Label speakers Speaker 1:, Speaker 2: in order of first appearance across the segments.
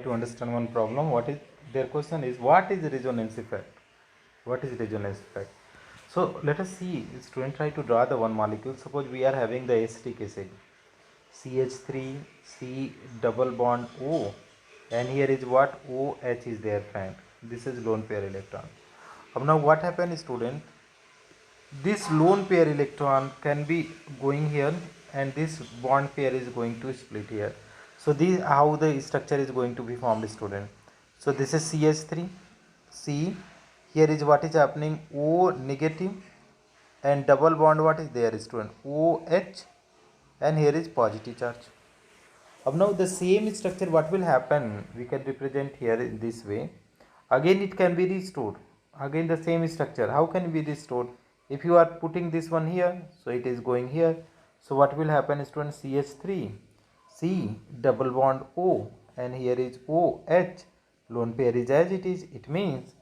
Speaker 1: To understand one problem, what is their question is what is resonance effect? What is resonance effect? So let us see. Student, try to draw the one molecule. Suppose we are having the acetic acid, CH3 C double bond O, and here is what OH is there, friend. This is lone pair electron. Now what happens, student? This lone pair electron can be going here, and this bond pair is going to split here. So this how the structure is going to be formed, student. So this is CH3 C. Here is what is happening, O negative, and double bond what is there, student, OH, and here is positive charge. Now the same structure what will happen, we can represent here in this way. Again it can be restored. Again the same structure. How can it be restored? If you are putting this one here, so it is going here. So what will happen, student? CH3 C double bond O, and here is OH. Lone pair is as it is. It means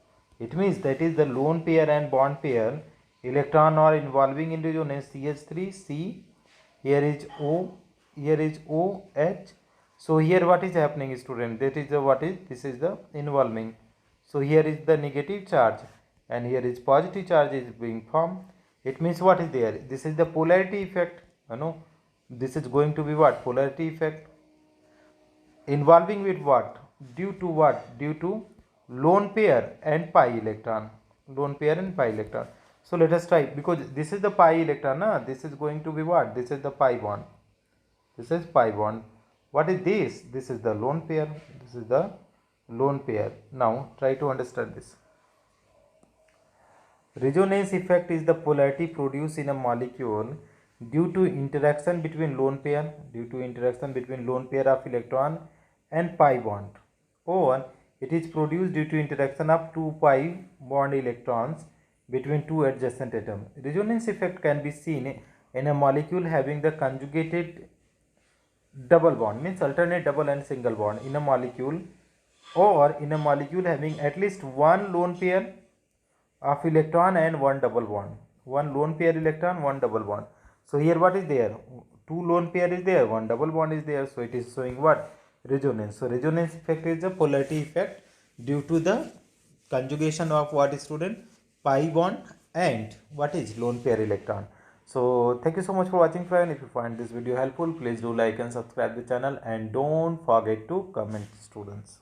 Speaker 1: that is the lone pair and bond pair electron are involving in resonance. CH3 C, here is O, here is OH. So here what is happening, student? That is the what is, this is the involving. So here is the negative charge, and here is positive charge is being formed. It means what is there? This is the polarity effect. This is going to be what? Polarity effect. Involving with what? Due to what? Due to lone pair and pi electron. Lone pair and pi electron. So let us try, because this is the pi electron. This is going to be what? This is the pi bond. This is pi bond. What is this? This is the lone pair. This is the lone pair. Now try to understand this. Resonance effect is the polarity produced in a molecule due to interaction between lone pair of electron and pi bond, or it is produced due to interaction of two pi bond electrons between two adjacent atoms. Resonance effect can be seen in a molecule having the conjugated double bond, means alternate double and single bond in a molecule, or in a molecule having at least one lone pair of electron and one double bond. One lone pair electron, one double bond. So here what is there? Two lone pair is there, one double bond is there. So it is showing what? Resonance. So resonance effect is the polarity effect due to the conjugation of what is, student? Pi bond and what is lone pair electron. So thank you so much for watching, friend. If you find this video helpful, please do like and subscribe the channel, and don't forget to comment, students.